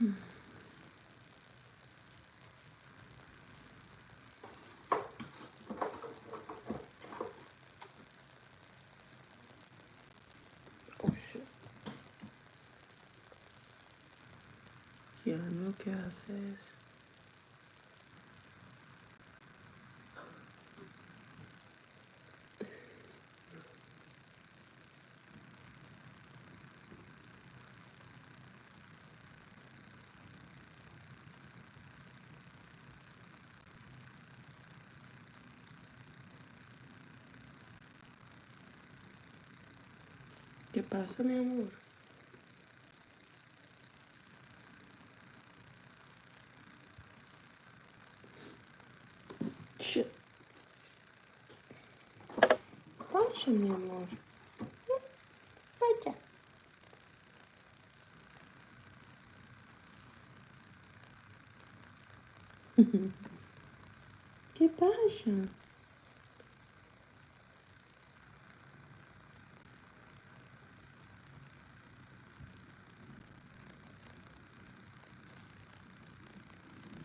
Oh shit. Ya no, ¿qué haces? ¿Qué pasa, mi amor? Shit. Vaya, mi amor. Vaya. ¿Qué pasa?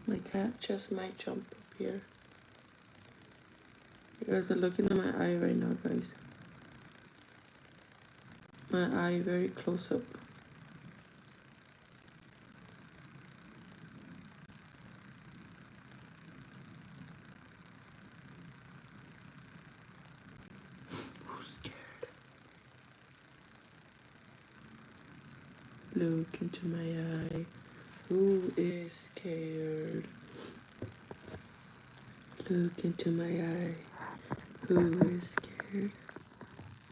My cat just might jump up here. You guys are looking at my eye right now, guys. My eye very close up. Who's scared? Look into my eye. Who is scared? Look into my eye. Who is scared?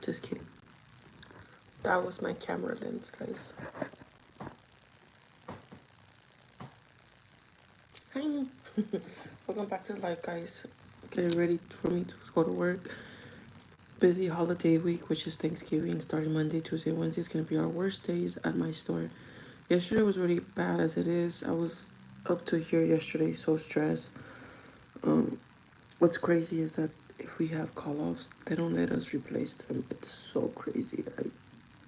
Just kidding. That was my camera lens, guys. Hi. Welcome back to the live, guys. Getting ready for me to go to work. Busy holiday week, which is Thanksgiving, starting Monday, Tuesday, Wednesday. Is going to be our worst days at my store. Yesterday was really bad as it is. I was up to here yesterday, so stressed. What's crazy is that if we have call-offs, they don't let us replace them. It's so crazy. I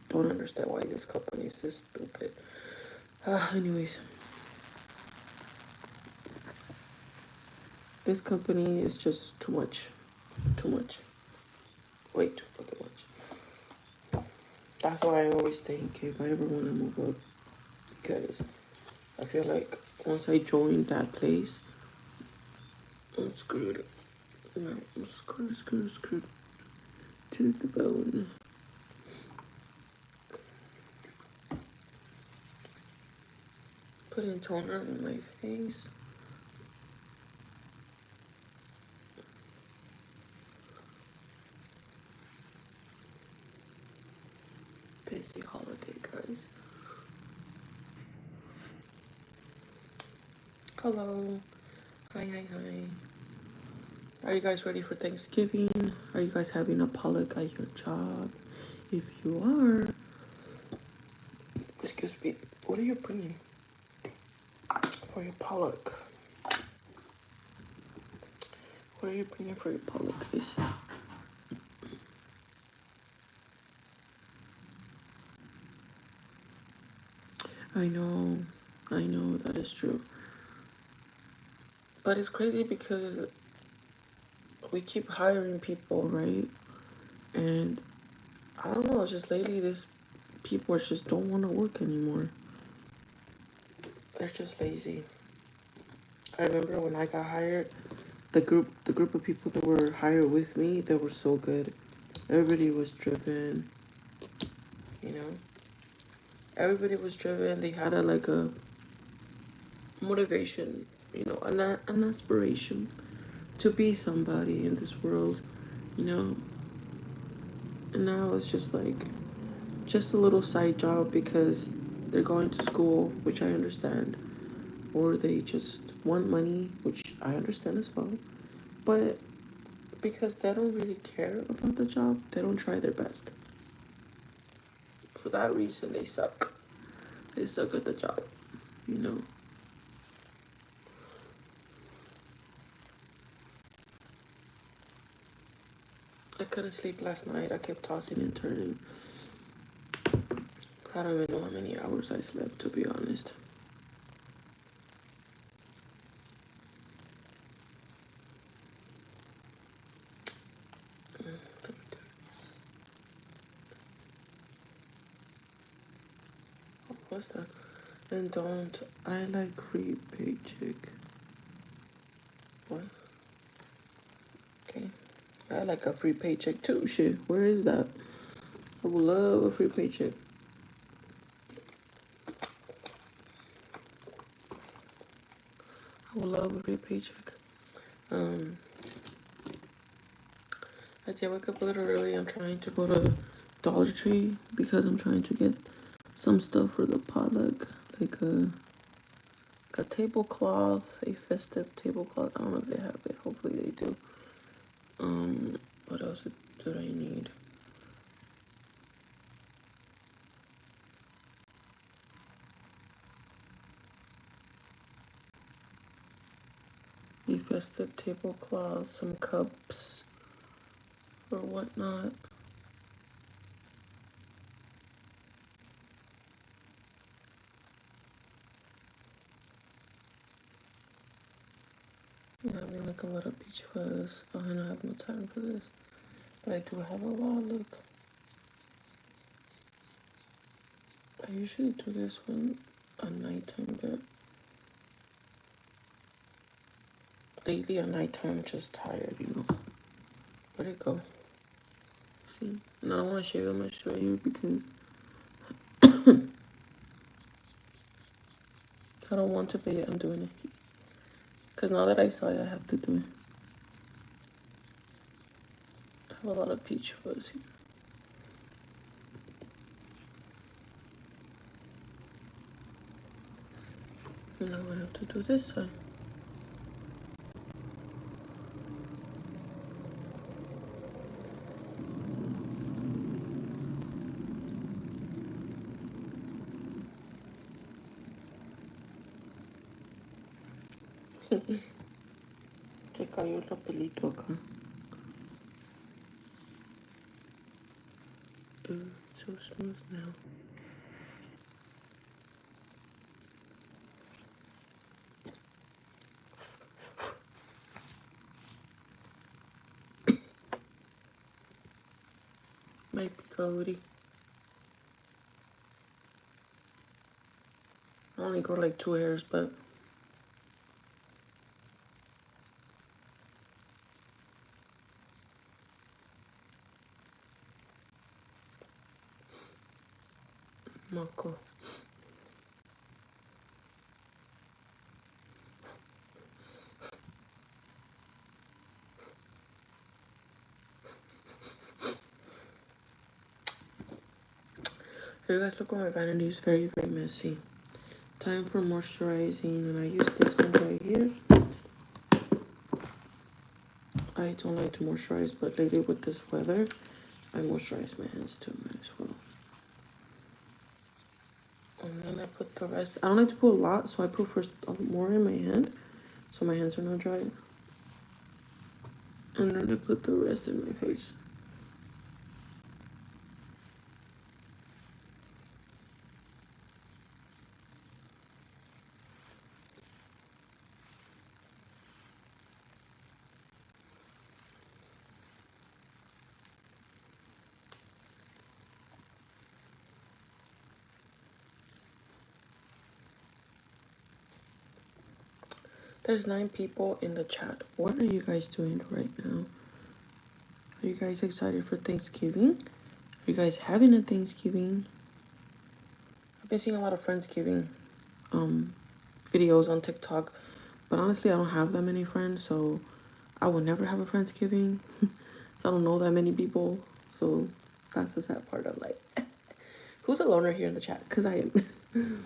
don't understand why this company is so stupid. Anyways, this company is just too much. Too much. Way too fucking much. That's why I always think if I ever want to move up, because I feel like once I join that place, I'm screwed. No, I'm screwed to the bone. Putting toner on my face. Busy holiday, guys. Hello. Hi. Are you guys ready for Thanksgiving? Are you guys having a potluck at your job? If you are, excuse me, what are you bringing for your potluck? What are you bringing for your potluck, guys? I know, that is true. But it's crazy because we keep hiring people, right? And I don't know, just lately this people just don't want to work anymore. They're just lazy. I remember when I got hired, the group of people that were hired with me, they were so good. Everybody was driven, you know. Everybody was driven. They had a motivation, an aspiration to be somebody in this world, you know. And now it's just a little side job because they're going to school, which I understand, or they just want money, which I understand as well. But because they don't really care about the job, they don't try their best. For that reason, they suck. They suck at the job, you know. I couldn't sleep last night. I kept tossing and turning. I don't even know how many hours I slept, to be honest. What's that? And don't. I like free paycheck. What? Okay. I like a free paycheck too. Shit. Where is that? I would love a free paycheck. I would love a free paycheck. I did wake up a little early. I'm trying to go to Dollar Tree because I'm trying to get some stuff for the potluck, like a tablecloth, a festive tablecloth. I don't know if they have it. Hopefully they do. What else did I need? A festive tablecloth, some cups or whatnot. Yeah, I mean, like a lot of beach fuzz. Oh, and I have no time for this, but I do have a lot. Look, I usually do this one at nighttime, but lately at nighttime I'm just tired, you know. Where'd it go? See? And I don't want to shave that much right here because I don't want to, but yet I'm doing it. Because now that I saw it, I have to do it. I have a lot of peach fuzz here. And now I have to do this side. Te cayó el papelito acá. So smooth now. Might be Cody. I only grow like 2 hairs, but Mako. Here you guys look at my vanity. It's very, very messy. Time for moisturizing, and I use this one right here. I don't like to moisturize, but lately with this weather, I moisturize my hands too as well. And then I put the rest. I don't like to put a lot, so I put first more in my hand, so my hands are not dry. And then I put the rest in my face. There's 9 people in the chat. What are you guys doing right now? Are you guys excited for Thanksgiving? Are you guys having a Thanksgiving? I've been seeing a lot of Friendsgiving videos on TikTok, but honestly, I don't have that many friends, so I will never have a Friendsgiving. I don't know that many people, so that's the sad part of life. Who's a loner here in the chat? Because I am.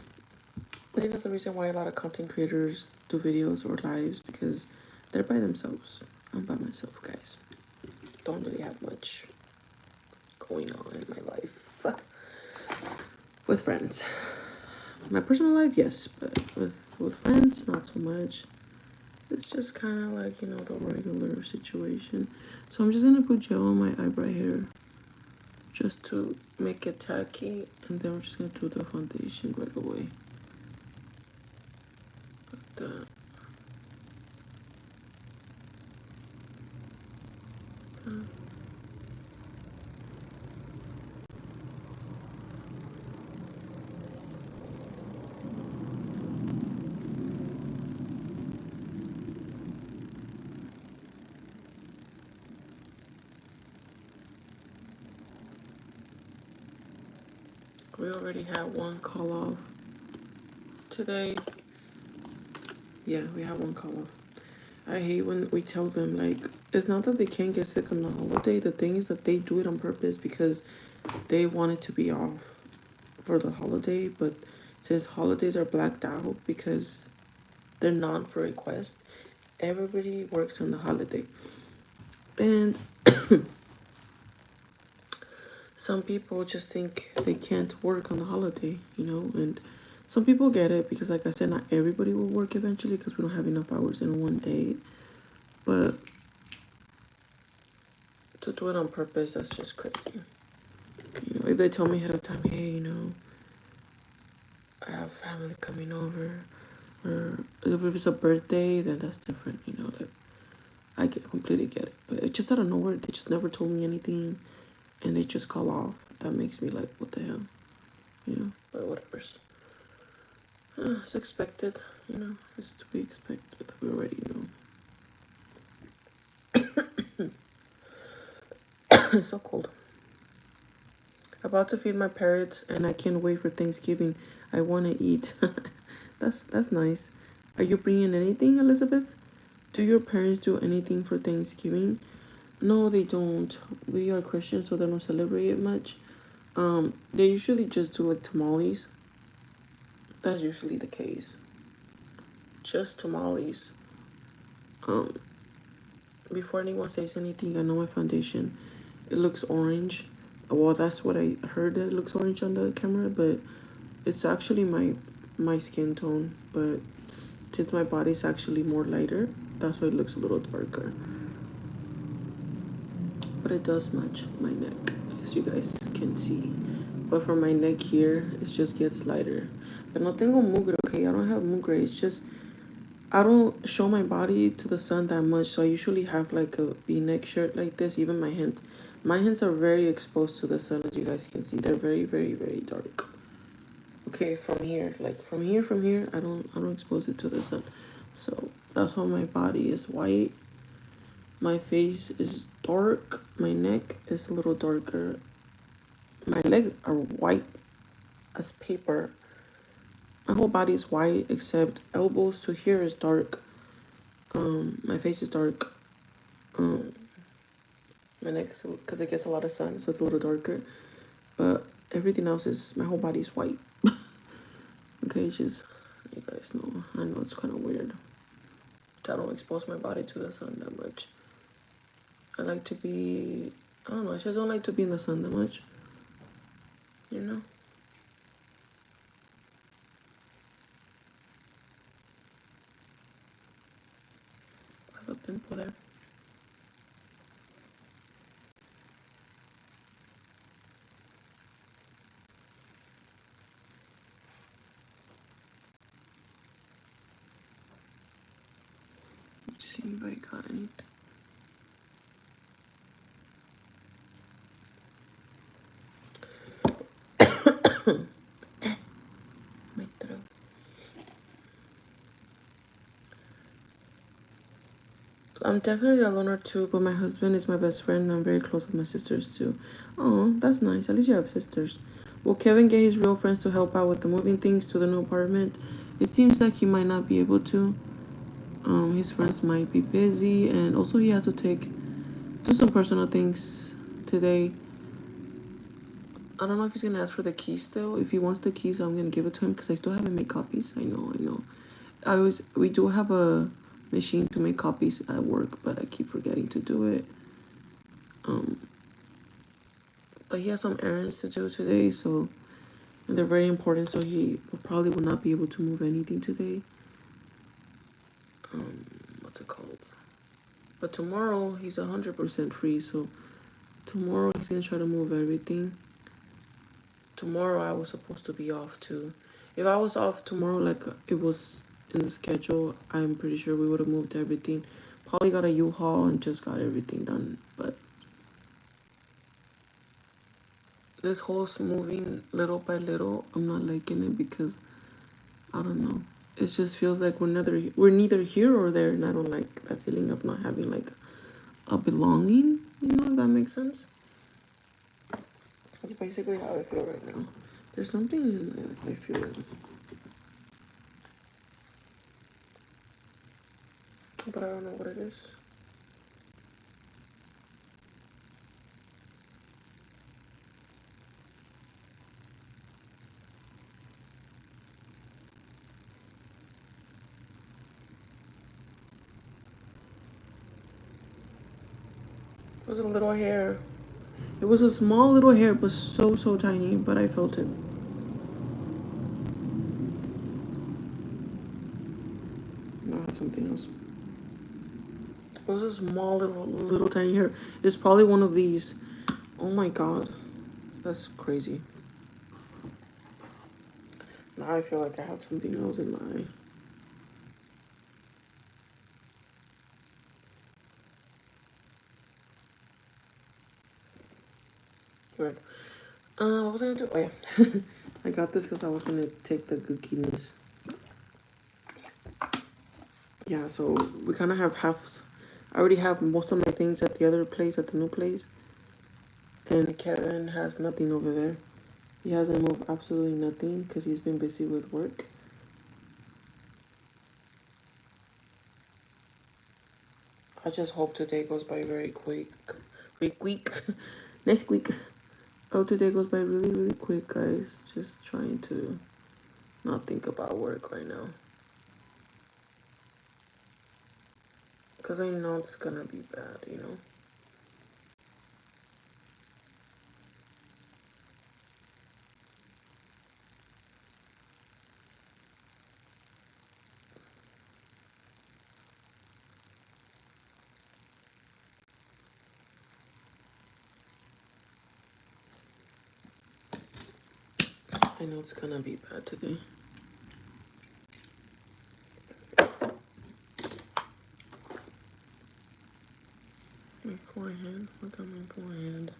I think that's the reason why a lot of content creators do videos or lives, because they're by themselves. I'm by myself, guys. Don't really have much going on in my life. With friends. My personal life, yes, but with friends, not so much. It's just kind of like, you know, the regular situation. So I'm just going to put gel on my eyebrow here just to make it tacky. And then we're just going to do the foundation right away. Like that. We already had one call off today. Yeah, we had one call off. I hate when we tell them, like, it's not that they can't get sick on the holiday. The thing is that they do it on purpose because they want it to be off for the holiday. But since holidays are blacked out because they're not for request, everybody works on the holiday. And some people just think they can't work on the holiday, and some people get it because, like I said, not everybody will work eventually because we don't have enough hours in one day. But to do it on purpose, that's just crazy. If they tell me ahead of time, hey, I have family coming over, or if it's a birthday, then that's different, that I completely get it. But it just out of nowhere, they just never told me anything, and they just call off. That makes me like, what the hell, but whatever. It's expected, it's to be expected. We already know. It's so cold. About to feed my parrots, and I can't wait for Thanksgiving. I want to eat. That's nice. Are you bringing anything, Elizabeth? Do your parents do anything for Thanksgiving? No, they don't. We are Christians, so they don't celebrate it much. They usually just do like tamales. That's usually the case. Just tamales. Um, Before anyone says anything, I know my foundation. It looks orange. Well, that's what I heard. It looks orange on the camera, but it's actually my skin tone. But since my body's actually more lighter, that's why it looks a little darker. But it does match my neck, as you guys can see. But for my neck here, it just gets lighter. But no tengo mugre, okay? I don't have mugre. It's just I don't show my body to the sun that much, so I usually have like a V-neck shirt like this. Even my hands. My hands are very exposed to the sun, as you guys can see. They're very, very, very dark. Okay, from here, I don't expose it to the sun. So that's why my body is white. My face is dark. My neck is a little darker. My legs are white as paper. My whole body is white except elbows to here is dark. My face is dark. My neck is because it gets a lot of sun, so it's a little darker. But everything else is my whole body is white. Okay, just you guys know. I know it's kind of weird. I don't expose my body to the sun that much. I like to be. I don't know. I just don't like to be in the sun that much. You know. I have a pimple there. Let's see if I got anything. My throat. I'm definitely a loner too, but my husband is my best friend and I'm very close with my sisters too. Oh, that's nice. At least you have sisters. Will Kevin get his real friends to help out with the moving things to the new apartment? It seems like he might not be able to. His friends might be busy, and also he has to do some personal things today. I don't know if he's gonna ask for the keys still. If he wants the keys, I'm gonna give it to him because I still haven't made copies. I know. We do have a machine to make copies at work, but I keep forgetting to do it. But he has some errands to do today, so and they're very important. So he probably will not be able to move anything today. What's it called? But tomorrow he's 100% free. So tomorrow he's gonna try to move everything. Tomorrow I was supposed to be off too. If I was off tomorrow, like it was in the schedule, I'm pretty sure we would have moved everything. Probably got a U-Haul and just got everything done. But this whole moving little by little, I'm not liking it because I don't know. It just feels like we're neither here or there, and I don't like that feeling of not having like a belonging. If that makes sense. That's basically how I feel right now. There's something in there, I feel it. But I don't know what it is. It was a little hair. It was a small little hair. It was so tiny, but I felt it. No, I have something else. It was a small little tiny hair. It's probably one of these. Oh my god. That's crazy. Now I feel like I have something else in my eye. Weird. What was I gonna do? Oh yeah. I got this because I was gonna take the gookiness. Yeah, so we kind of have halves. I already have most of my things at the other place, at the new place. And Kevin has nothing over there. He hasn't moved absolutely nothing because he's been busy with work. I just hope today goes by very quick. Next week. Oh, today goes by really quick, guys. Just trying to not think about work right now. Because I know it's gonna be bad, you know? I know it's gonna be bad today. My forehead. Look at my forehead.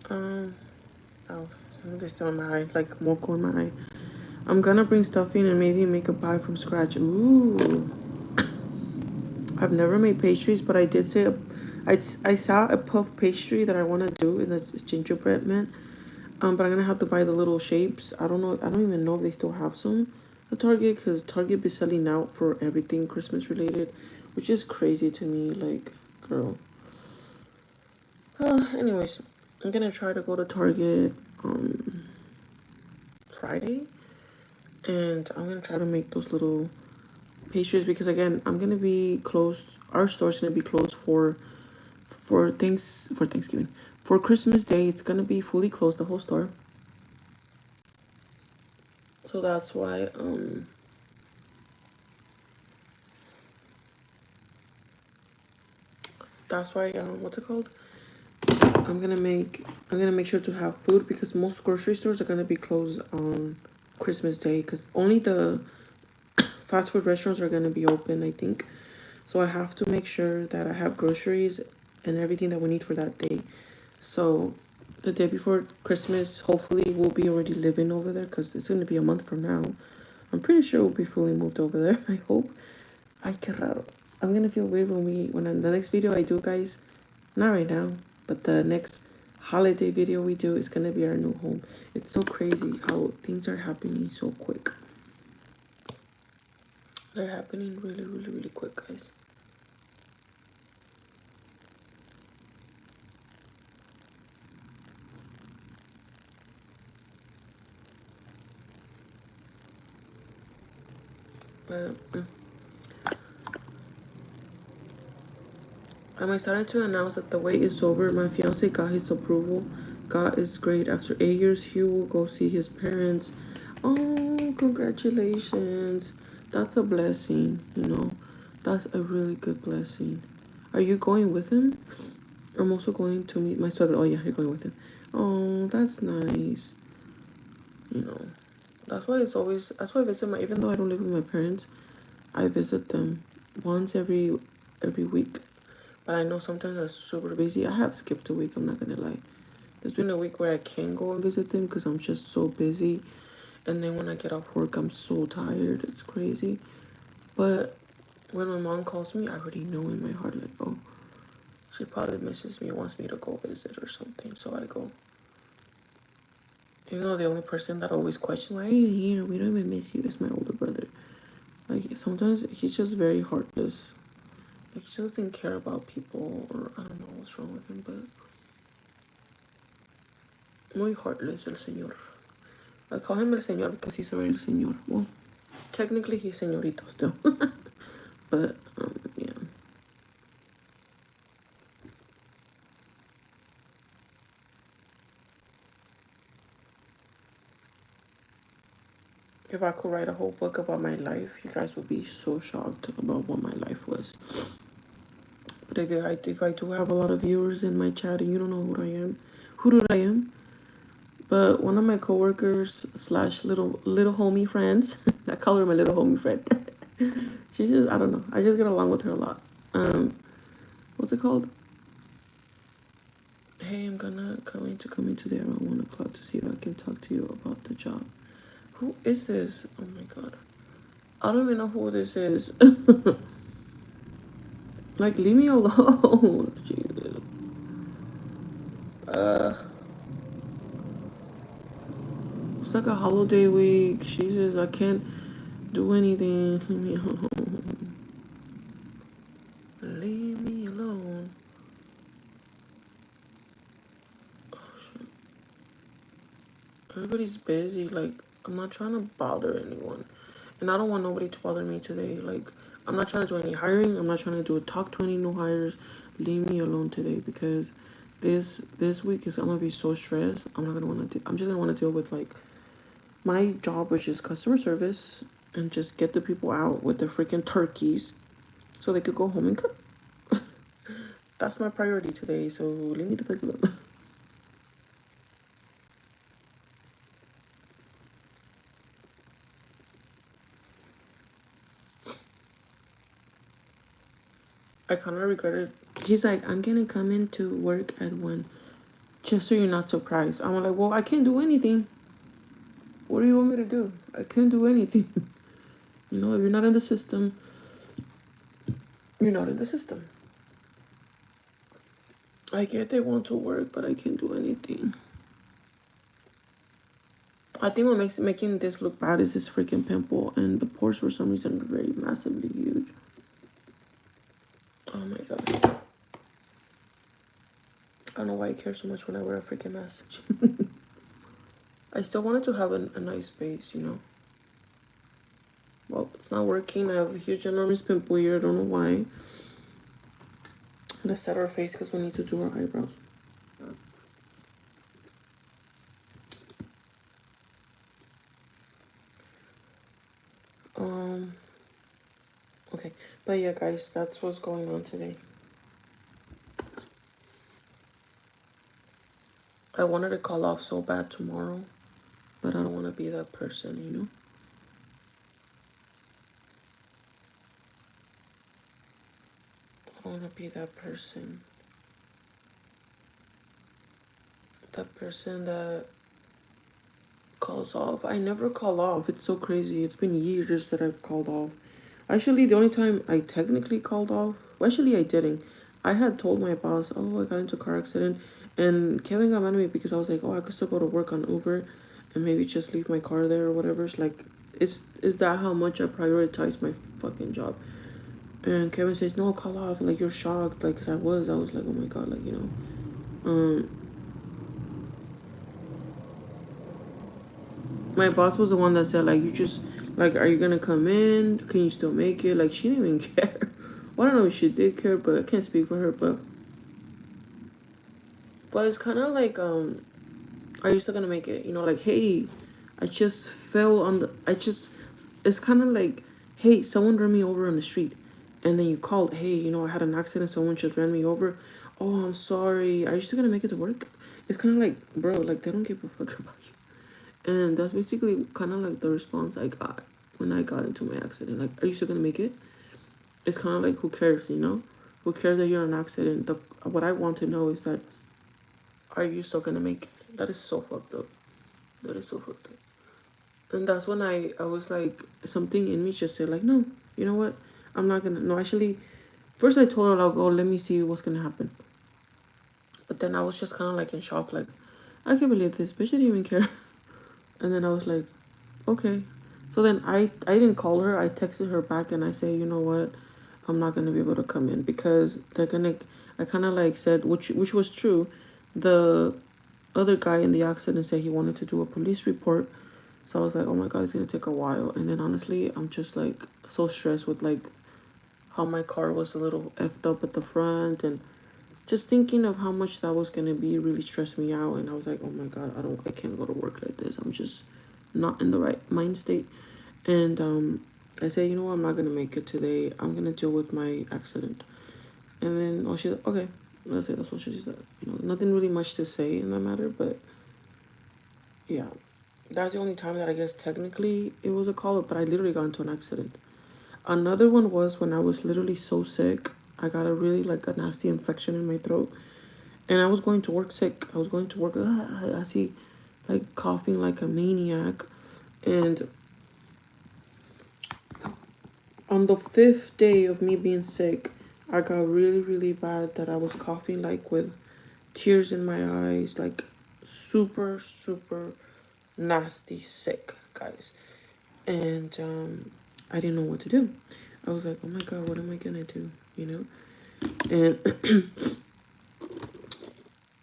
Oh, something's still in my eye, like moco in my eye. I'm gonna bring stuffing and maybe make a pie from scratch. Ooh. I've never made pastries, but I did say I saw a puff pastry that I want to do in the gingerbread man. But I'm gonna have to buy the little shapes. I don't know. I don't even know if they still have some at Target because Target be selling out for everything Christmas related, which is crazy to me. Like, girl. Anyways, I'm gonna try to go to Target Friday, and I'm gonna try to make those little pastries because again, I'm gonna be closed. Our store's gonna be closed for Thanksgiving. For Christmas Day, it's gonna be fully closed, the whole store. So that's why what's it called? I'm gonna make sure to have food because most grocery stores are gonna be closed on Christmas Day because only the fast food restaurants are gonna be open, I think. So I have to make sure that I have groceries and everything that we need for that day. So the day before Christmas, hopefully we'll be already living over there because it's gonna be a month from now. I'm pretty sure we'll be fully moved over there. I hope. I cannot. I'm gonna feel weird when in the next video I do, guys. Not right now, but the next holiday video we do is gonna be our new home. It's so crazy how things are happening so quick. They're happening really quick, guys. I'm excited to announce that the wait is over. My fiance got his approval. God is great. After 8 years, he will go see his parents. Oh, congratulations. That's a blessing, you know. That's a really good blessing. Are you going with him? I'm also going to meet my son. Oh, yeah, you're going with him. Oh, that's nice. You know, that's why I visit even though I don't live with my parents, I visit them once every week. But I know sometimes I'm super busy. I have skipped a week, I'm not gonna lie. There's been a week where I can't go and visit them because I'm just so busy. And then when I get off work, I'm so tired. It's crazy. But when my mom calls me, I already know in my heart, like, oh, she probably misses me, wants me to go visit or something. So I go. You know, the only person that always questions, why are you here? We don't even miss you. Is my older brother. Like, sometimes he's just very heartless. Like, he just doesn't care about people, or I don't know what's wrong with him, but muy heartless, el señor. I call him el señor because he's already el señor. Well, technically he's señorito still. But, yeah. If I could write a whole book about my life, you guys would be so shocked about what my life was. But if I do have a lot of viewers in my chat and you don't know who I am, but one of my coworkers slash little homie friends, I call her my little homie friend. She's just, I don't know, I just get along with her a lot. What's it called? Hey, I'm gonna come in today around 1 o'clock to see if I can talk to you about the job. Who is this? Oh my god, I don't even know who this is. Like, leave me alone. Jesus. Uh, it's like a holiday week. Jesus, I can't do anything. Leave me alone. Leave me alone. Oh, shit. Everybody's busy. Like, I'm not trying to bother anyone. And I don't want nobody to bother me today. Like, I'm not trying to do any hiring. I'm not trying to talk to any new hires. Leave me alone today because this week is, I'm gonna be so stressed. I'm not gonna want to. I'm just gonna want to deal with like my job, which is customer service, and just get the people out with their freaking turkeys so they could go home and cook. That's my priority today. So leave me the fuck alone. I kind of regret it. He's like, I'm gonna come into work at 1, just so you're not surprised. I'm like, well, I can't do anything. What do you want me to do? I can't do anything. You know, if you're not in the system, you're not in the system. I get they want to work, but I can't do anything. I think what makes making this look bad is this freaking pimple, and the pores for some reason are very massively huge. Oh my god. I don't know why I care so much when I wear a freaking mask. I still wanted to have a nice base, you know. Well, it's not working. I have a huge enormous pimple here. I don't know why. Let's set our face because we need to do our eyebrows. Okay. But yeah, guys, that's what's going on today. I wanted to call off so bad tomorrow, but I don't want to be that person, you know? I don't want to be that person. That person that calls off. I never call off. It's so crazy. It's been years that I've called off. Actually, the only time I technically called off, well, actually, I didn't. I had told my boss, oh, I got into a car accident. And Kevin got mad at me because I was like, oh, I could still go to work on Uber and maybe just leave my car there or whatever. It's like, is that how much I prioritize my fucking job? And Kevin says, no, call off. Like, you're shocked. Like, because I was like, oh my God, like, you know. My boss was the one that said, like, you just, like, are you going to come in? Can you still make it? Like, she didn't even care. Well, I don't know if she did care, but I can't speak for her. But it's kind of like, are you still going to make it? You know, like, hey, I just fell on the, it's kind of like, hey, someone ran me over on the street. And then you called, hey, you know, I had an accident. Someone just ran me over. Oh, I'm sorry. Are you still going to make it to work? It's kind of like, bro, like, they don't give a fuck about you. And that's basically kind of like the response I got when I got into my accident. Like, are you still gonna make it? It's kind of like, who cares, you know? Who cares that you're in an accident? What I want to know is that, are you still gonna make it? That is so fucked up. That is so fucked up. And that's when I was like, something in me just said, like, no, you know what? I'm not gonna. No, actually, first I told her, I'll go, let me see what's gonna happen. But then I was just kind of like in shock, like, I can't believe this bitch didn't even care. And then I was like, okay. So then I didn't call her. I texted her back and I say, you know what, I'm not gonna be able to come in because they're gonna. I kind of like said, which was true. The other guy in the accident said he wanted to do a police report. So I was like, oh my god, it's gonna take a while. And then honestly, I'm just like so stressed with like how my car was a little effed up at the front, and just thinking of how much that was gonna be really stressed me out. And I was like, oh my god, I can't go to work like this. I'm just not in the right mind state. And I said, you know what, I'm not gonna make it today. I'm gonna deal with my accident. And then oh, she's like, okay. That's what she said. You know, nothing really much to say in that matter, but yeah, that's the only time that I guess technically it was a call up. But I literally got into an accident. Another one was when I was literally so sick. I got a really like a nasty infection in my throat, and I was going to work sick. I was going to work. I see, like coughing like a maniac, and on the fifth day of me being sick, I got really really bad that I was coughing like with tears in my eyes, like super super nasty sick, guys. And I didn't know what to do. I was like, oh my god, what am I gonna do? You know, and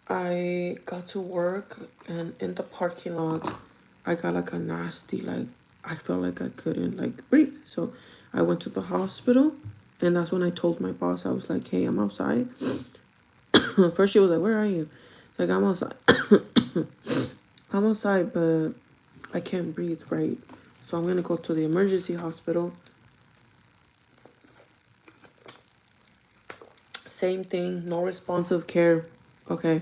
I got to work, and in the parking lot, I got like a nasty, like, I felt like I couldn't like breathe. So I went to the hospital, and that's when I told my boss, I was like, hey, I'm outside. First, she was like, where are you? Like, I'm outside. I'm outside, but I can't breathe right. So I'm going to go to the emergency hospital. Same thing, no responsive care. Okay.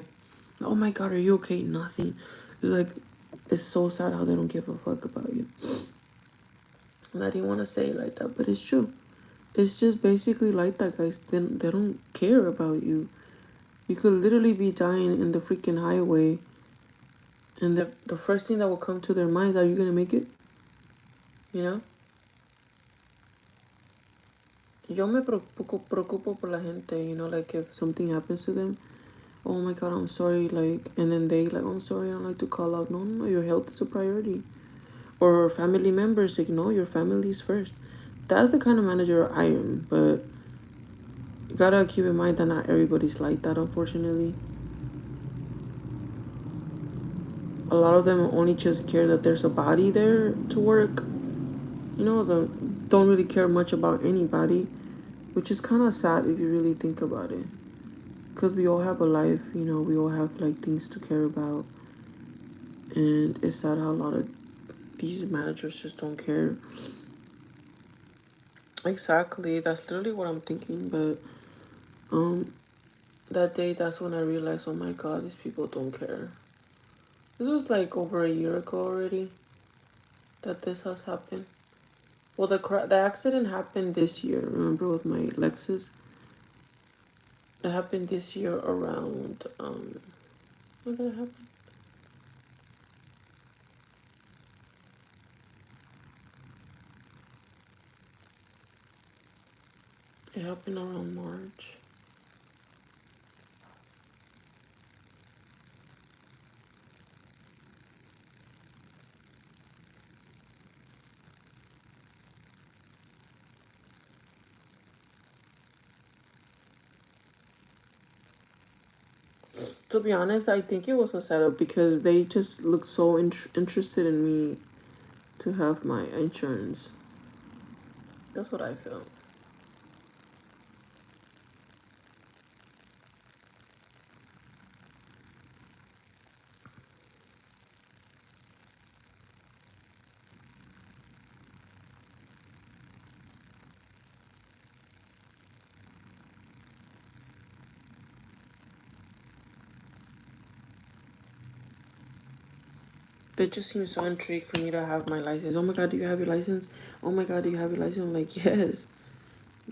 Oh my god, are you okay? Nothing. It's like, it's so sad how they don't give a fuck about you. And I didn't want to say it like that, but it's true. It's just basically like that, guys. They don't care about you. You could literally be dying in the freaking highway, and the first thing that will come to their mind, are you gonna make it? You know? Yo me preocupo por la gente, you know, like if something happens to them, oh my god, I'm sorry, like, and then they like, I'm sorry, I don't like to call out. No, no, no, your health is a priority. Or family members, like, no, your family's first. That's the kind of manager I am, but you gotta keep in mind that not everybody's like that, unfortunately. A lot of them only just care that there's a body there to work. You know, don't really care much about anybody, which is kind of sad if you really think about it. Because we all have a life, you know, we all have like things to care about. And it's sad how a lot of these managers just don't care. Exactly, that's literally what I'm thinking. But that day, that's when I realized, oh my god, these people don't care. This was like over a year ago already that this has happened. Well, the accident happened this year. Remember, with my Lexus, it happened this year around when did it happen? It happened around March. To be honest, I think it was a setup because they just looked so interested in me to have my insurance. That's what I felt. They just seemed so intrigued for me to have my license. Oh my god, do you have your license? Oh my god, do you have your license? I'm like, yes.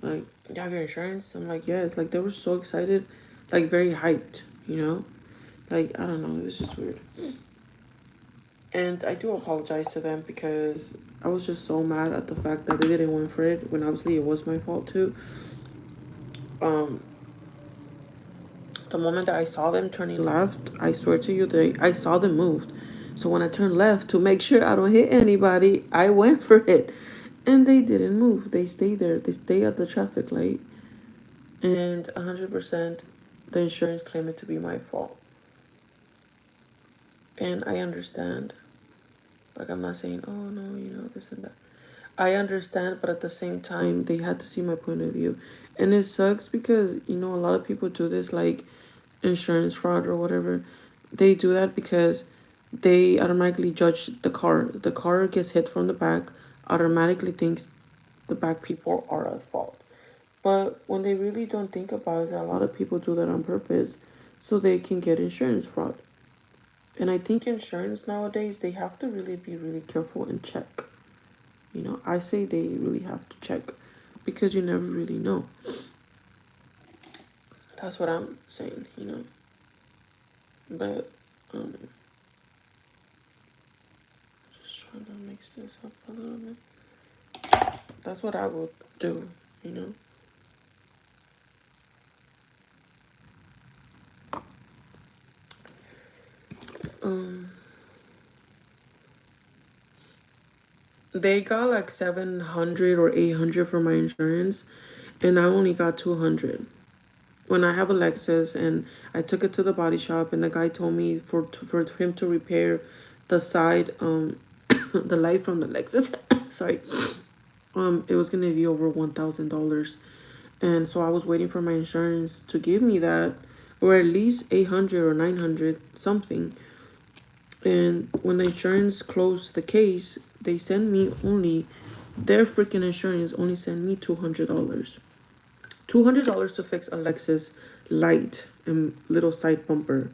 Like, you have your insurance? I'm like, yes. Like, they were so excited, like, very hyped, you know? Like, I don't know, it was just weird. And I do apologize to them because I was just so mad at the fact that they didn't win for it when obviously it was my fault too. The moment that I saw them turning left, I swear to you, I saw them moved. So when I turned left to make sure I don't hit anybody, I went for it. And they didn't move. They stayed there. They stayed at the traffic light. And 100% the insurance claimed it to be my fault. And I understand. Like, I'm not saying, oh no, this and that. I understand, but at the same time, they had to see my point of view. And it sucks because, a lot of people do this, like insurance fraud or whatever. They do that because they automatically judge the car. The car gets hit from the back, automatically thinks the back people are at fault. But when they really don't think about it, a lot of people do that on purpose so they can get insurance fraud. And I think insurance nowadays, they have to really be really careful and check. I say they really have to check because you never really know. That's what I'm saying. But, just trying to mix this up a little bit. That's what I would do. They got like 700 or 800 for my insurance, and I only got 200. When I have a Lexus and I took it to the body shop, and the guy told me for him to repair the side the light from the Lexus, sorry, it was gonna be over $1,000, and so I was waiting for my insurance to give me that, or at least 800 or 900 something. And when the insurance closed the case, they sent me only, their freaking insurance only sent me $200. $200 to fix a Lexus light and little side bumper.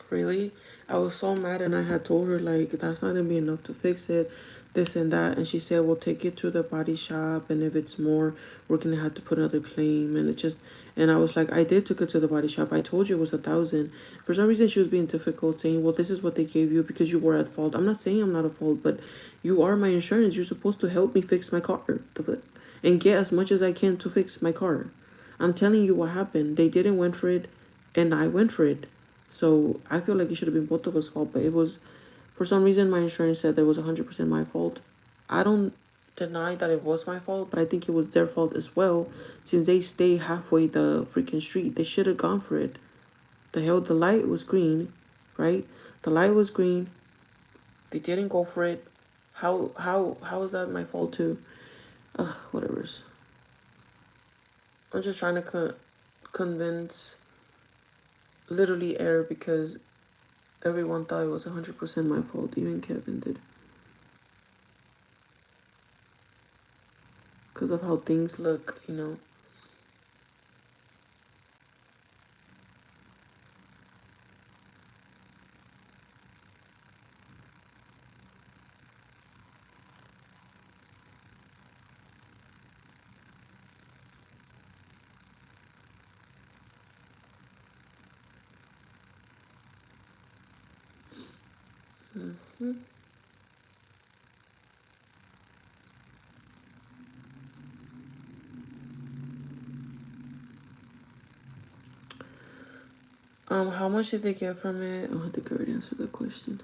Really? I was so mad, and I had told her, like, that's not gonna be enough to fix it, this and that. And she said, we'll take it to the body shop, and if it's more, we're gonna have to put another claim. And I was like, I did took it to the body shop. I told you it was 1,000. For some reason, she was being difficult, saying, well, this is what they gave you because you were at fault. I'm not saying I'm not at fault, but you are my insurance. You're supposed to help me fix my car and get as much as I can to fix my car. I'm telling you what happened. They didn't went for it, and I went for it. So I feel like it should have been both of us' fault, but it was, for some reason, my insurance said that it was 100% my fault. I don't deny that it was my fault, but I think it was their fault as well, since they stayed halfway the freaking street. They should have gone for it. The light was green, right? The light was green. They didn't go for it. How is that my fault too? Ugh, whatever's. I'm just trying to convince literally air because everyone thought it was 100% my fault. Even Kevin did. Because of how things look. How much did they get from it? Oh, I think I already answered that question.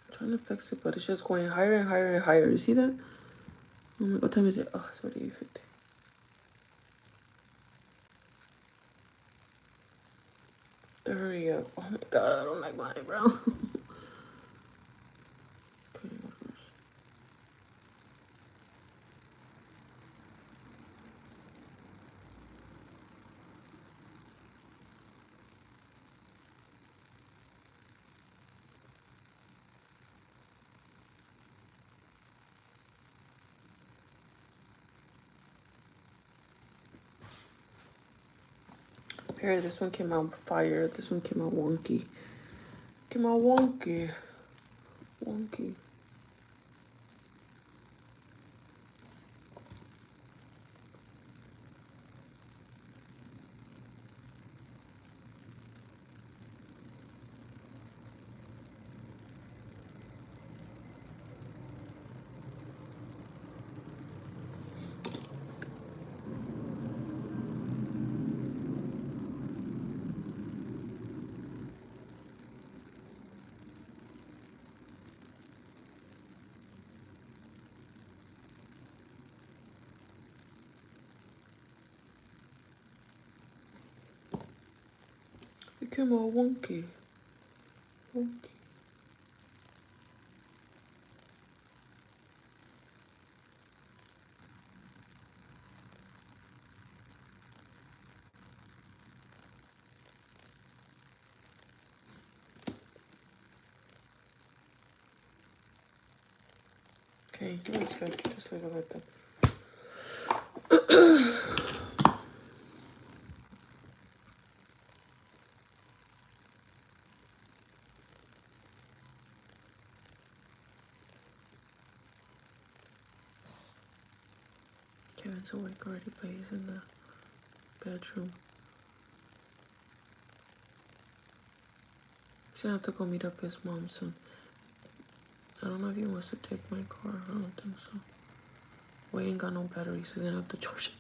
I'm trying to fix it, but it's just going higher and higher and higher. You see that? Oh my, what time is it? Oh, it's already 8:50. Hurry up. Oh my god, I don't like my eyebrow. Here, this one came out fire. This one came out wonky. Came out wonky. Wonky. came all wonky. Wonky. Okay, that's good. Just leave it like that. Kevin's awake already, but he's in the bedroom. He's gonna have to go meet up his mom soon. I don't know if he wants to take my car. I don't think so. We ain't got no battery, so he's gonna have to charge it.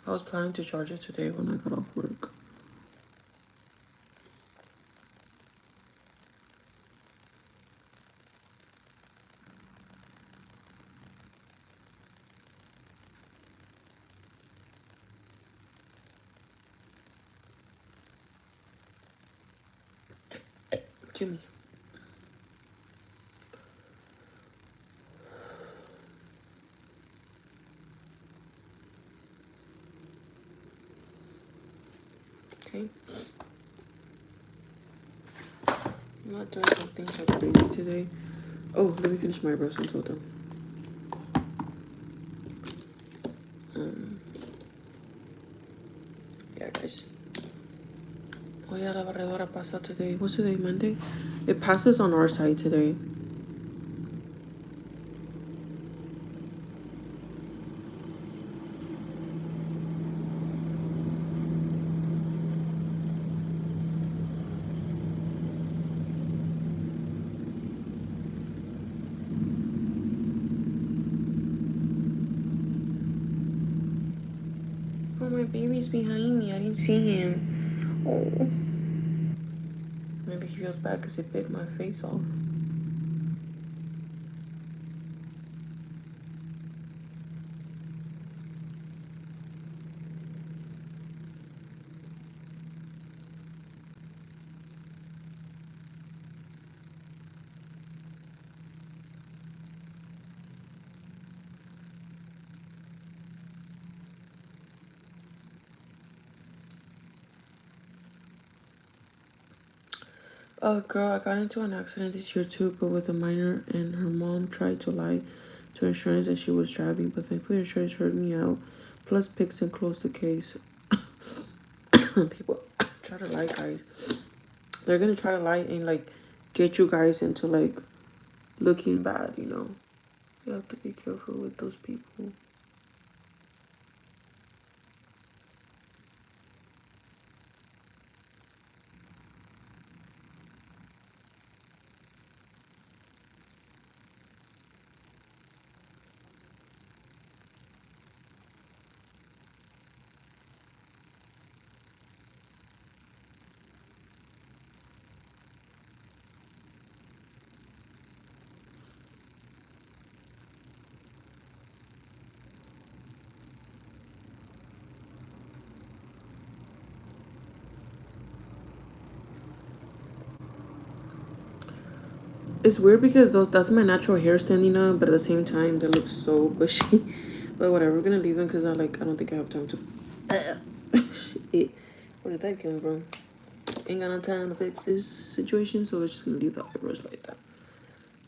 I was planning to charge it today when I got off work. Give me. Okay. I'm not doing something so crazy today. Oh, let me finish my eyebrows. I'm so done. Yeah, guys. Oh yeah, la barredora pasa today. What's today, Monday? It passes on our side today. Oh, my baby's behind me. I didn't see him. Oh. Maybe he feels bad because it bit my face off. Oh, girl, I got into an accident this year too, but with a minor, and her mom tried to lie to insurance that she was driving, but thankfully insurance heard me out, plus pics and closed the case. People try to lie, guys. They're gonna try to lie and, like, get you guys into, like, looking bad, you know? You have to be careful with those people. It's weird because that's my natural hair standing up, but at the same time, they look so bushy. But whatever, we're gonna leave them because I don't think I have time to. Shit. Where did that come from? Ain't got no time to fix this situation, so we're just gonna leave the eyebrows like that.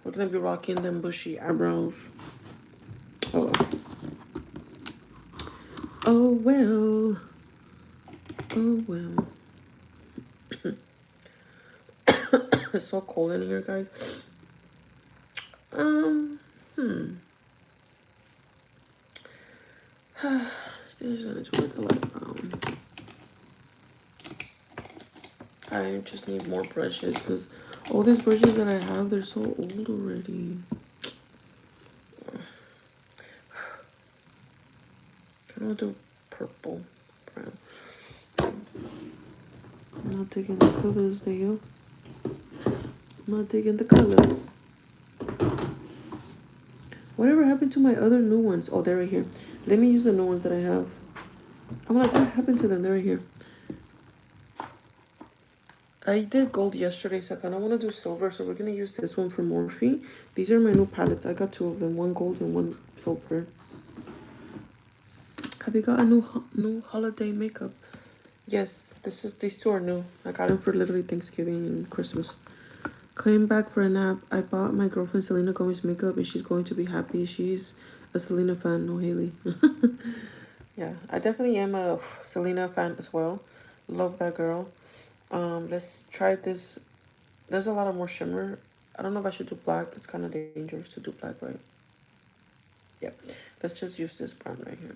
We're gonna be rocking them bushy eyebrows. Oh well. Oh well. Oh well. It's so cold in here, guys. Still gonna work a lot. I just need more brushes because all these brushes that I have, they're so old already. I'm gonna do purple, brown. I'm not taking the colors, there you go. I'm not taking the colors. Whatever happened to my other new ones? Oh, they're right here. Let me use the new ones that I have. I'm like, what happened to them? They're right here. I did gold yesterday, so I kind of want to do silver. So we're gonna use this one for Morphe. These are my new palettes. I got two of them, one gold and one silver. Have you got a new holiday makeup? Yes, these two are new. I got them for literally Thanksgiving and Christmas. Came back for a nap. I bought my girlfriend Selena Gomez makeup, and she's going to be happy. She's a Selena fan, no Haley. Yeah, I definitely am a Selena fan as well. Love that girl. Let's try this. There's a lot of more shimmer. I don't know if I should do black. It's kind of dangerous to do black, right? Yeah. Let's just use this brown right here.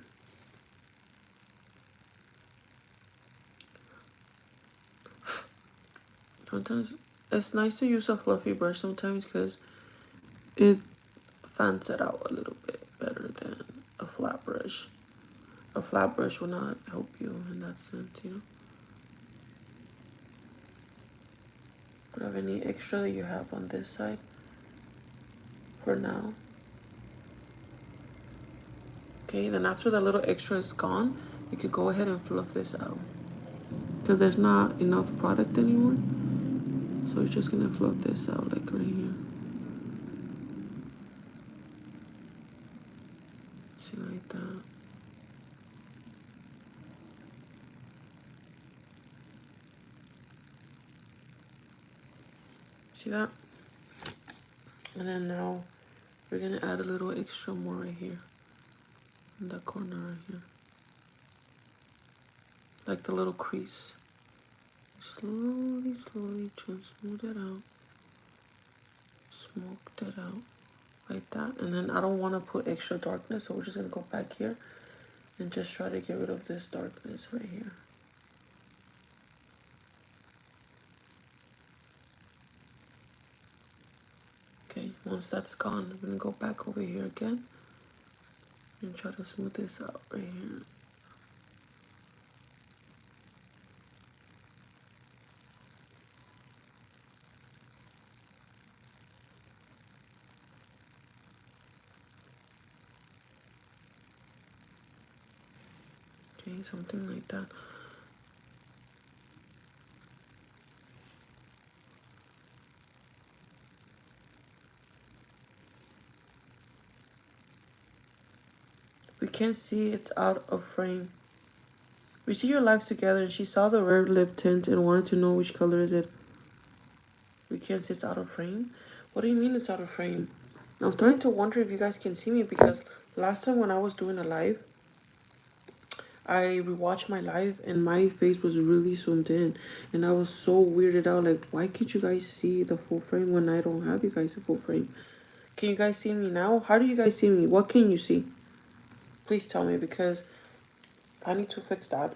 Sometimes it's nice to use a fluffy brush sometimes because it fans it out a little bit better than a flat brush. A flat brush will not help you in that sense, you know. Do you have any extra that you have on this side for now? Okay, then after the little extra is gone, you could go ahead and fluff this out. Because there's not enough product anymore. So it's just gonna fluff this out like right here. See, like that. See that? And then now we're gonna add a little extra more right here. In the corner right here. Like the little crease. Slowly, slowly just smooth it out. Smoke that out. Like that. And then I don't want to put extra darkness, so we're just gonna go back here and just try to get rid of this darkness right here. Okay, once that's gone, I'm gonna go back over here again and try to smooth this out right here. Okay, something like that. We can't see, it's out of frame. We see your lives together and she saw the red lip tint and wanted to know which color is it. We can't see, it's out of frame. What do you mean it's out of frame? I'm starting to wonder if you guys can see me because last time when I was doing a live, I rewatched my live and my face was really zoomed in and I was so weirded out, like why can't you guys see the full frame when I don't have you guys a full frame? Can you guys see me now? How do you guys see me? What can you see? Please tell me because I need to fix that.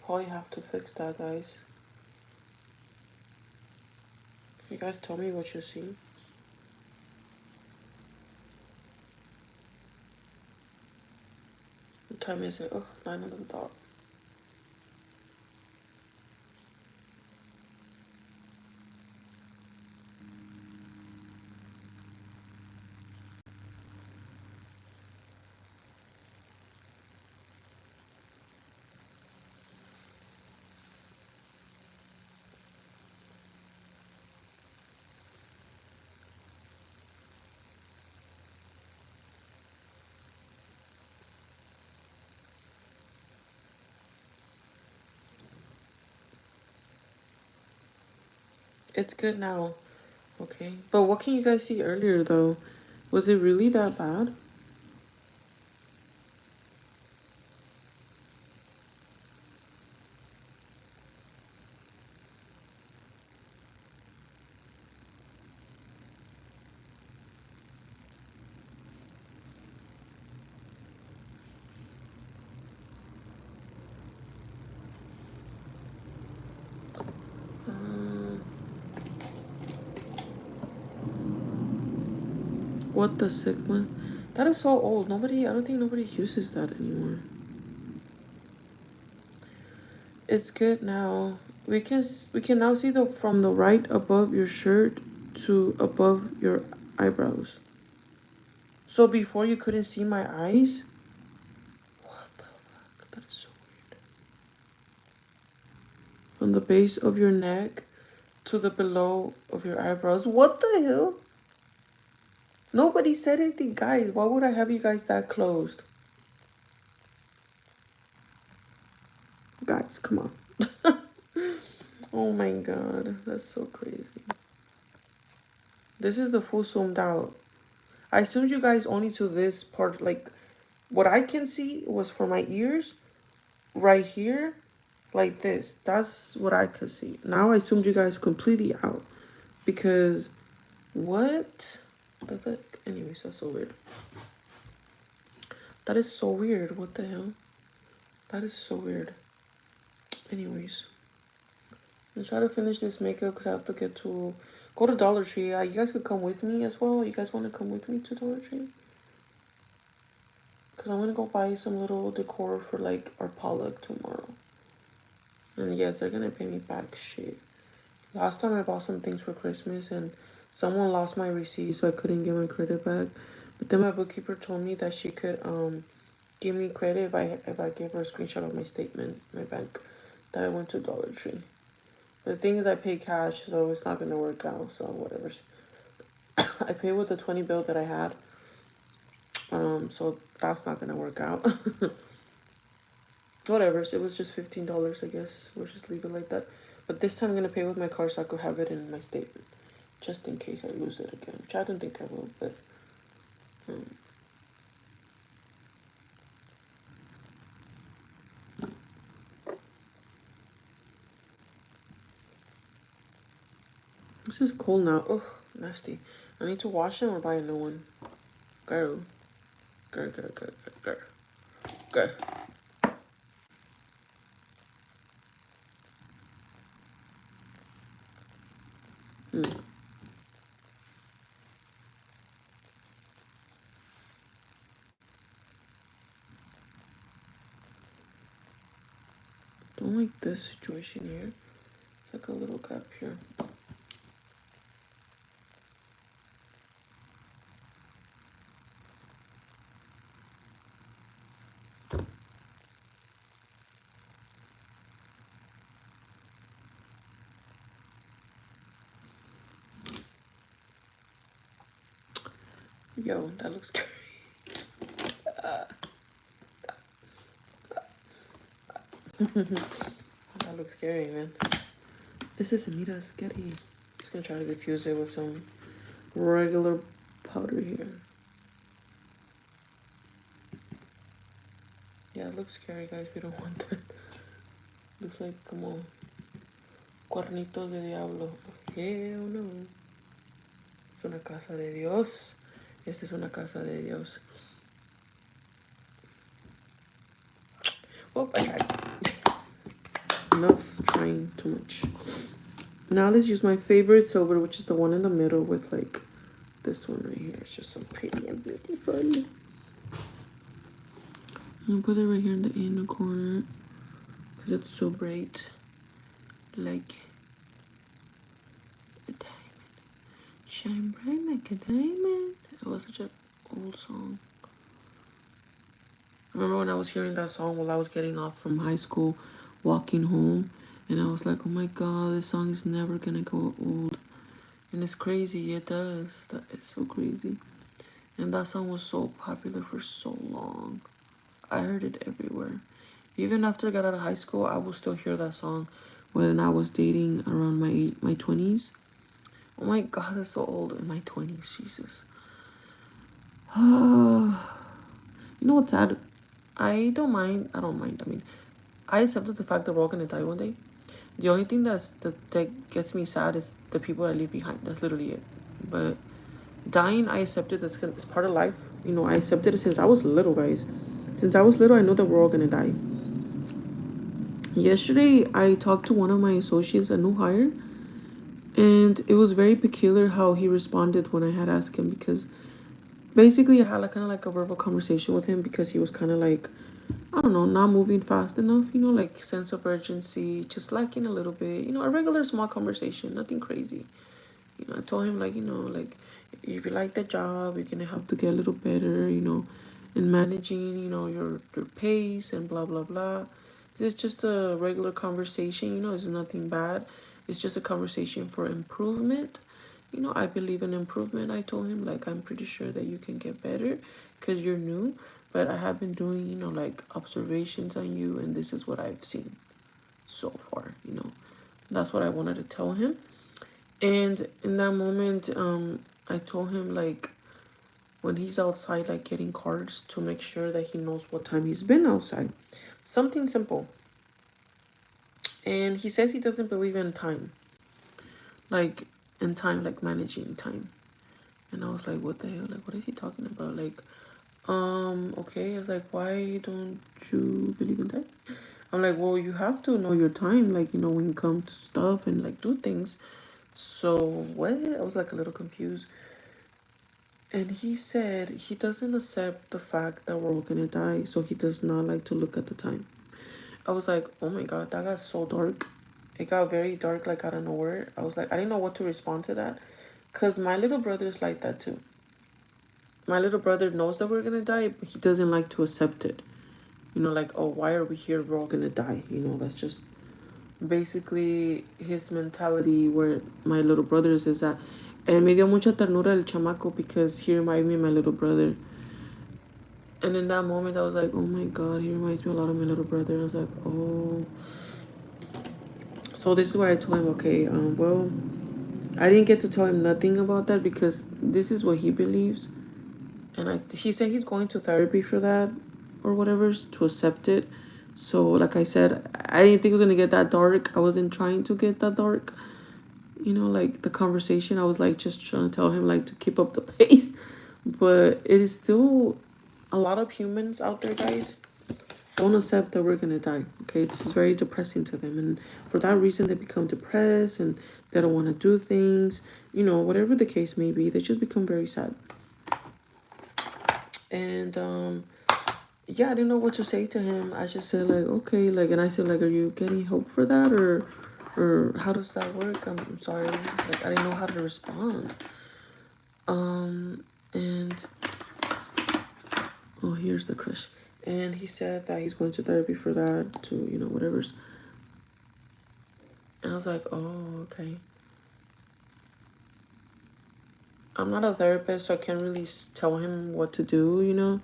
Probably have to fix that, guys. Can you guys tell me what you see? What time is it? Oh, 9 on the dot. It's good now. Okay. But what can you guys see earlier, though? Was it really that bad? What the Sigma? That is so old. I don't think nobody uses that anymore. It's good now. We can now see the from the right above your shirt to above your eyebrows. So before you couldn't see my eyes? What the fuck? That is so weird. From the base of your neck to the below of your eyebrows. What the hell? Nobody said anything, guys. Why would I have you guys that closed? Guys, come on. Oh my god, that's so crazy. This is the full zoomed out. I assumed you guys only to this part, like what I can see was for my ears right here, like this. That's what I could see. Now I assumed you guys completely out because what the fuck? Anyways, that's so weird. That is so weird. What the hell? That is so weird. Anyways, I'm try to finish this makeup because I have to get to go to Dollar Tree. You guys could come with me as well. You guys want to come with me to Dollar Tree? Because I'm going to go buy some little decor for like our potluck tomorrow. And yes, they're going to pay me back shit. Last time I bought some things for Christmas and someone lost my receipt so I couldn't get my credit back. But then my bookkeeper told me that she could give me credit if I gave her a screenshot of my statement, my bank, that I went to Dollar Tree. But the thing is I pay cash, so it's not going to work out, so whatever. I paid with the 20 bill that I had. So that's not going to work out. Whatever, so it was just $15, I guess. We'll just leave it like that. But this time I'm going to pay with my card so I could have it in my statement. Just in case I lose it again, which I don't think I will, but... This is cold now. Ugh, nasty. I need to wash them or buy a new one. Girl. Girl. Don't like this situation here. It's like a little gap here. Yo, that looks scary. That looks scary, man. This is Amita scary. Just gonna try to diffuse it with some regular powder here. Yeah, it looks scary, guys. We don't want that. Looks like como cuernitos de diablo. Hell no. Es una casa de Dios. Esta es una casa de Dios. Oh, I tried. Enough trying too much. Now let's use my favorite silver, which is the one in the middle with like this one right here. It's just so pretty and beautiful. I'm gonna put it right here in the inner corner because it's so bright. Like a diamond. Shine bright like a diamond. It was such an old song. I remember when I was hearing that song while I was getting off from high school, walking home, and I was like, oh my god, this song is never gonna go old. And it's crazy, it does. That is so crazy. And that song was so popular for so long. I heard it everywhere. Even after I got out of high school, I would still hear that song when I was dating around my 20s. Oh my god, that's so old. In my 20s, Jesus. You know what's sad? I don't mind. I mean, I accepted the fact that we're all gonna die one day. The only thing that gets me sad is the people I leave behind. That's literally it. But dying, I accepted. It's part of life. You know, I accepted it since I was little, guys. Since I was little, I know that we're all gonna die. Yesterday, I talked to one of my associates, a new hire, and it was very peculiar how he responded when I had asked him, because basically I had like kind of like a verbal conversation with him because he was kind of like, I don't know, not moving fast enough, you know, like sense of urgency, just lacking a little bit, you know, a regular small conversation, nothing crazy. You know, I told him like, you know, like if you like the job, you're gonna have to get a little better, you know, in managing, you know, your pace and blah blah blah. This is just a regular conversation, it's nothing bad. It's just a conversation for improvement. I believe in improvement. I told him, like, I'm pretty sure that you can get better because you're new, but I have been doing, like, observations on you, and this is what I've seen so far. That's what I wanted to tell him. And in that moment, I told him, like, when he's outside, like, getting cards, to make sure that he knows what time he's been outside. Something simple. And he says he doesn't believe in time. Like, in time, like managing time. And I was like, what the hell? Like, what is he talking about? Like, okay. I was like, why don't you believe in time? I'm like, well, you have to know your time, like, when you come to stuff and, like, do things. So, what? I was, like, a little confused. And he said he doesn't accept the fact that we're all gonna die, so he does not like to look at the time. I was like, oh my god, that got so dark. It got very dark, like, out of nowhere. I was like, I didn't know what to respond to that. Because my little brother's like that too. My little brother knows that we're gonna die, but he doesn't like to accept it. Like, oh, why are we here? We're all gonna die. That's just basically his mentality where my little brother's is at. And me dio mucha ternura el chamaco because he reminded me of my little brother. And in that moment, I was like, oh my god, he reminds me a lot of my little brother. I was like, oh. So this is what I told him. Okay, well, I didn't get to tell him nothing about that because this is what he believes. And he said he's going to therapy for that or whatever to accept it. So, like I said, I didn't think it was going to get that dark. I wasn't trying to get that dark. Like the conversation, I was like just trying to tell him, like, to keep up the pace. But it is still a lot of humans out there, guys, don't accept that we're gonna die. Okay, it's very depressing to them, and for that reason they become depressed and they don't want to do things, whatever the case may be. They just become very sad. And yeah, I didn't know what to say to him. I just said, like, okay, like, and I said, like, are you getting help for that, or how does that work? I'm sorry, like, I didn't know how to respond. And oh, here's the crush. And he said that he's going to therapy for that, to, whatever's. And I was like, oh, okay. I'm not a therapist, so I can't really tell him what to do. And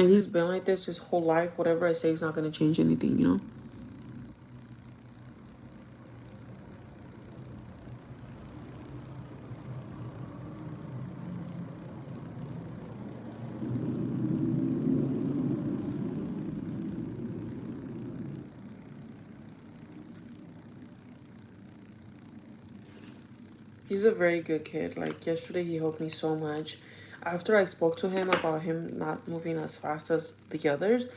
if he's been like this his whole life, whatever I say is not going to change anything. He's a very good kid. Like, yesterday, he helped me so much. After I spoke to him about him not moving as fast as the others,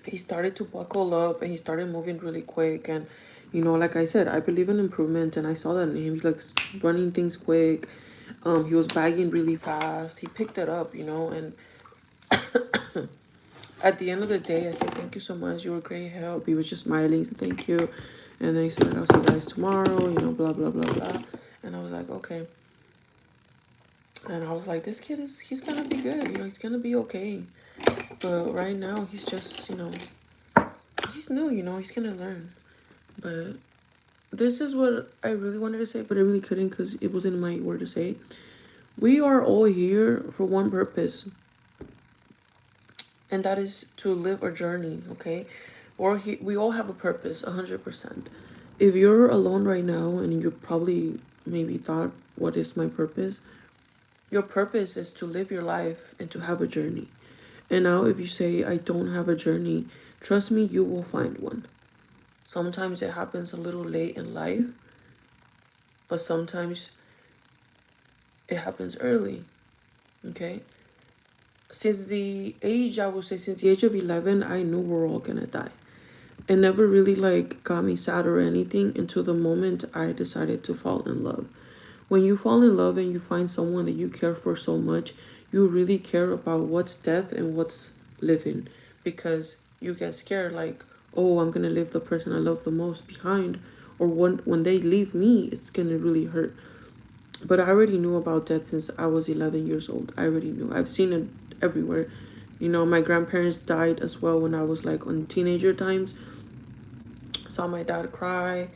he started to buckle up and he started moving really quick. And, like I said, I believe in improvement, and I saw that in him. He's, like, running things quick. He was bagging really fast. He picked it up, and at the end of the day, I said, thank you so much. You were great help. He was just smiling. He said, thank you. And then he said, I'll see you guys tomorrow, blah, blah, blah, blah. And I was like, okay. And I was like, this kid he's going to be good. He's going to be okay. But right now, he's just, he's new, he's going to learn. But this is what I really wanted to say, but I really couldn't because it wasn't my word to say. We are all here for one purpose. And that is to live our journey, okay? We all have a purpose, 100%. If you're alone right now and you probably maybe thought, what is my purpose? Your purpose is to live your life and to have a journey. And now if you say, I don't have a journey, trust me, you will find one. Sometimes it happens a little late in life, but sometimes it happens early, okay? Since the age, I would say, since the age of 11, I knew we're all gonna die. It never really, like, got me sad or anything until the moment I decided to fall in love. When you fall in love and you find someone that you care for so much, you really care about what's death and what's living, because you get scared, like, oh, I'm gonna leave the person I love the most behind, or when they leave me, it's gonna really hurt. But I already knew about death since I was 11 years old. I already knew. I've seen it everywhere. You know, my grandparents died as well when I was like on teenager times. Saw my dad cry.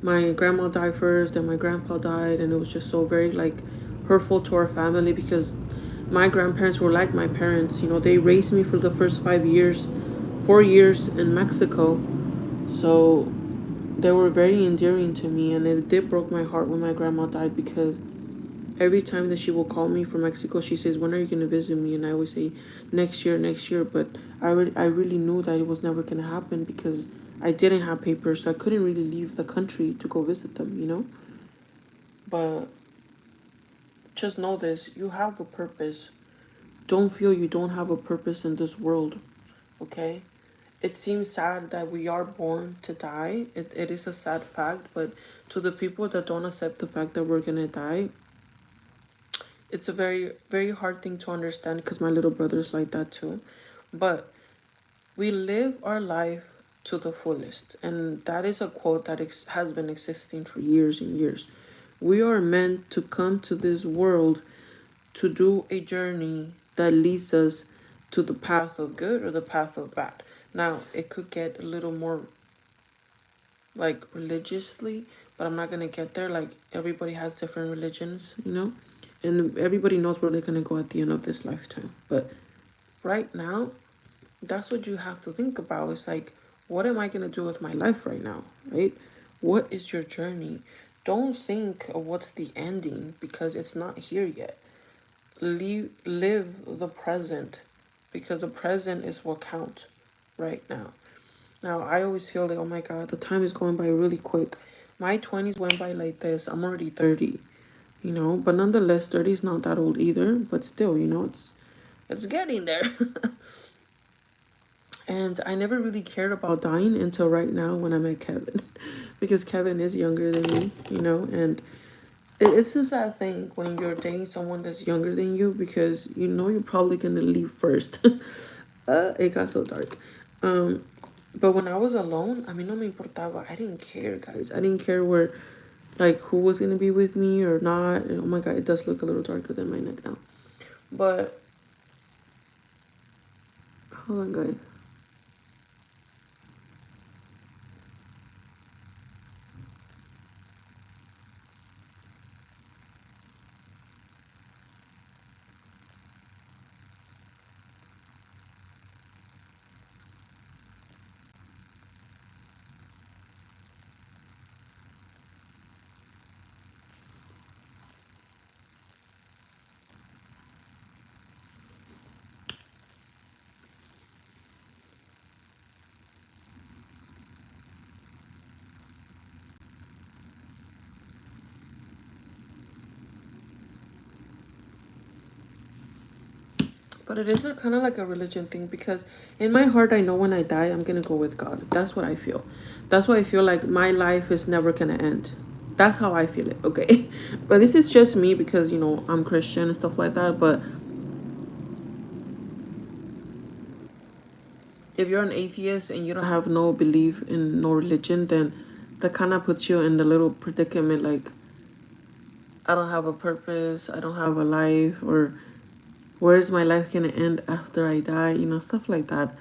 My grandma died first, then my grandpa died, and it was just so very like hurtful to our family because my grandparents were like my parents. You know, they raised me for the first 5 years, 4 years in Mexico. So they were very endearing to me, and it did broke my heart when my grandma died because every time that she will call me from Mexico, she says, "When are you gonna visit me?" And I always say, "Next year, next year." But I really knew that it was never gonna happen because I didn't have papers, so I couldn't really leave the country to go visit them. You know. But just know this: you have a purpose. Don't feel you don't have a purpose in this world. Okay. It seems sad that we are born to die. It is a sad fact, but to the people that don't accept the fact that we're gonna die, it's a very, very hard thing to understand because my little brother's like that too. But we live our life to the fullest. And that is a quote that has been existing for years and years. We are meant to come to this world to do a journey that leads us to the path of good or the path of bad. Now, it could get a little more like religiously, but I'm not gonna get there. Like everybody has different religions, you know, and everybody knows where they're gonna go at the end of this lifetime. But right now, that's what you have to think about. It's like, what am I gonna do with my life right now, right? What is your journey? Don't think of what's the ending because it's not here yet. Live the present because the present is what counts right now. Now, I always feel like, oh my God, the time is going by really quick. My 20s went by like this. I'm already 30, you know, but nonetheless, 30 is not that old either. But still, you know, it's getting there. And I never really cared about dying until right now when I met Kevin, because Kevin is younger than me, you know, and it's a sad thing when you're dating someone that's younger than you because you know you're probably gonna leave first. It got so dark. But when I was alone, a mí no me importaba. I didn't care, guys. I didn't care where, like, who was gonna be with me or not. And, oh my God, it does look a little darker than my neck now. But hold on, guys. But it is kind of like a religion thing because in my heart, I know when I die, I'm gonna go with God. That's what I feel. That's why I feel like my life is never gonna end. That's how I feel it, okay? But this is just me because, you know, I'm Christian and stuff like that. But if you're an atheist and you don't have no belief in no religion, then that kind of puts you in the little predicament like, I don't have a purpose, I don't have a life, or where's my life gonna end after I die, you know, stuff like that.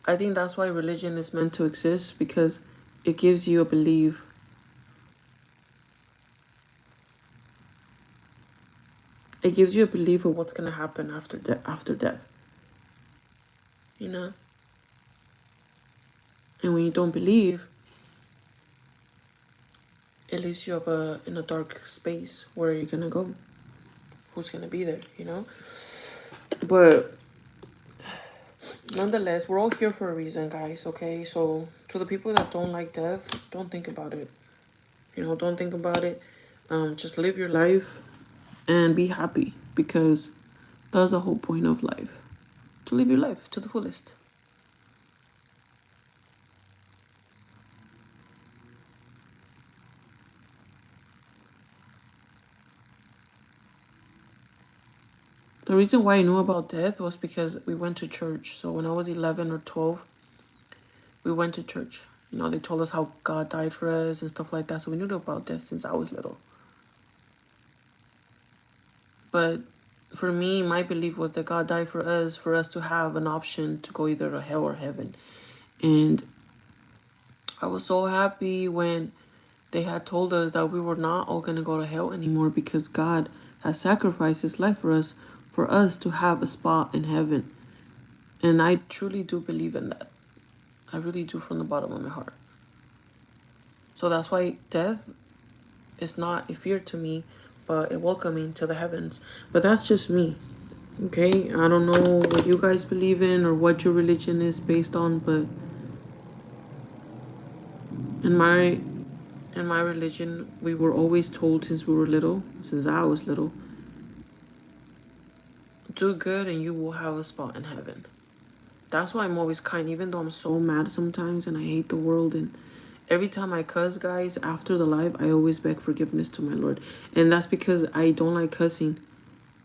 I think that's why religion is meant to exist because it gives you a belief. It gives you a belief of what's gonna happen after death, you know. And when you don't believe, it leaves you in a dark space. Where are you gonna go? Who's gonna be there? You know. But nonetheless, we're all here for a reason, guys. Okay, so to the people that don't like death, don't think about it. You know, don't think about it. Just live your life and be happy because that's the whole point of life. To live your life to the fullest. The reason why I knew about death was because we went to church. So when I was 11 or 12, we went to church. You know, they told us how God died for us and stuff like that. So we knew about death since I was little. But for me, my belief was that God died for us to have an option to go either to hell or heaven. And I was so happy when they had told us that we were not all going to go to hell anymore because God has sacrificed his life for us to have a spot in heaven. And I truly do believe in that. I really do from the bottom of my heart. So that's why death is not a fear to me, but a welcoming to the heavens. But that's just me. Okay? I don't know what you guys believe in or what your religion is based on, but in my religion, we were always told since we were little, since I was little, do good and you will have a spot in heaven. That's why I'm always kind, even though I'm so mad sometimes and I hate the world. And every time I cuss, guys, after the live, I always beg forgiveness to my Lord. And that's because I don't like cussing.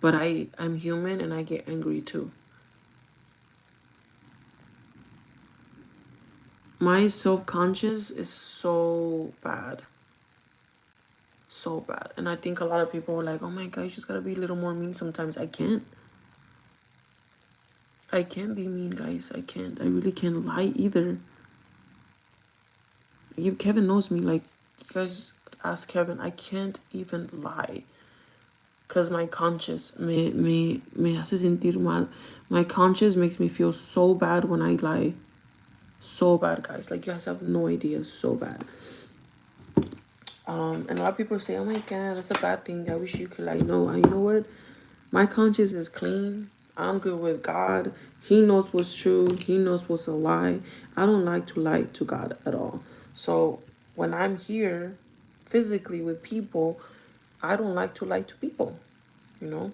But I'm human and I get angry too. My self-conscious is so bad. So bad. And I think a lot of people are like, oh my God, you just gotta be a little more mean sometimes. I can't. I can't be mean, guys. I can't. I really can't lie either. Kevin knows me. Like, you guys ask Kevin, I can't even lie. Because my conscience me hace sentir mal. My conscience makes me feel so bad when I lie. So bad, guys. Like, you guys have no idea. So bad. And a lot of people say, oh my God, that's a bad thing. I wish you could lie. No, you know what? My conscience is clean. I'm good with God. He knows what's true. He knows what's a lie. I don't like to lie to God at all. So when I'm here physically with people, I don't like to lie to people, you know.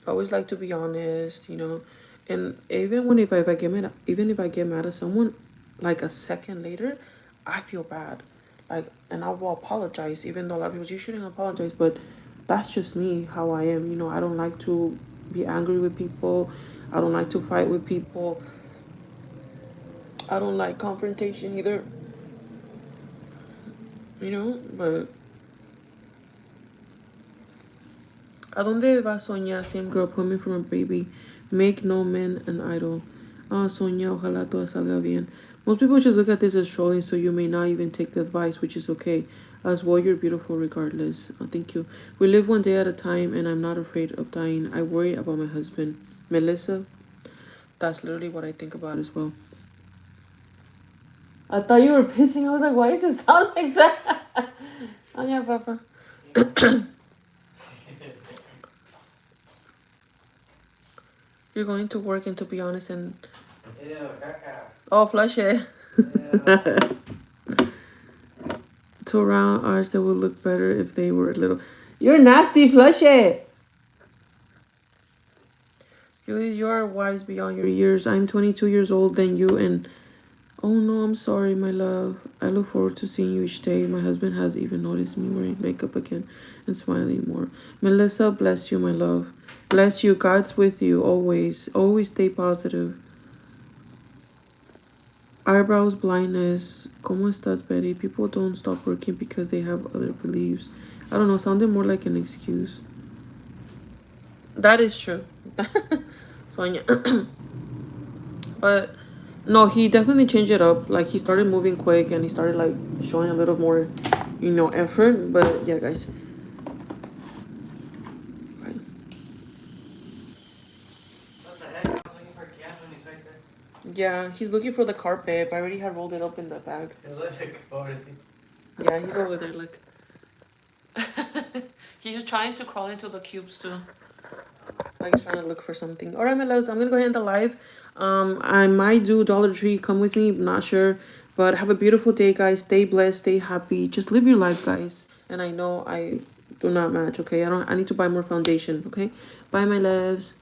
I always like to be honest, you know. And even when if I get mad, even if I get mad at someone, like a second later, I feel bad. Like, and I will apologize, even though a lot of people say, you shouldn't apologize, but that's just me, how I am. You know, I don't like to be angry with people. I don't like to fight with people. I don't like confrontation either. You know, but ¿a dónde va Sonia? Same girl, put me from a baby. Make no man an idol. Ah, Sonia, ojalá todo salga bien. Most people just look at this as trolling, so you may not even take the advice, which is okay. As well, you're beautiful regardless. Oh, thank you. We live one day at a time, and I'm not afraid of dying. I worry about my husband. Melissa, that's literally what I think about as well. I thought you were pissing. I was like, why does it sound like that? Oh, yeah, Papa. You're going to work, and to be honest, and oh, flush it. Two round arms that would look better if they were little. You're nasty, flush it. You are wise beyond your years. I'm 22 years old than you, and oh no, I'm sorry, my love. I look forward to seeing you each day. My husband has even noticed me wearing makeup again and smiling more. Melissa, bless you, my love. Bless you. God's with you always. Always stay positive. Eyebrows blindness. ¿Cómo estás, Betty? People don't stop working because they have other beliefs. I don't know, sounded more like an excuse. That is true. Sonia. But no, he definitely changed it up. Like, he started moving quick and he started like showing a little more, you know, effort. But yeah, guys. Right. What the heck? I was looking for Catherine. He's right there. Yeah, he's looking for the carpet. But I already had rolled it up in the bag. Yeah, he's over there. Look. He's just trying to crawl into the cubes too. Like, trying to look for something. All right, my loves, I'm gonna go ahead and end the live. I might do Dollar Tree. Come with me. I'm not sure, but have a beautiful day, guys. Stay blessed. Stay happy. Just live your life, guys. And I know I do not match. Okay, I need to buy more foundation. Okay, bye, my loves.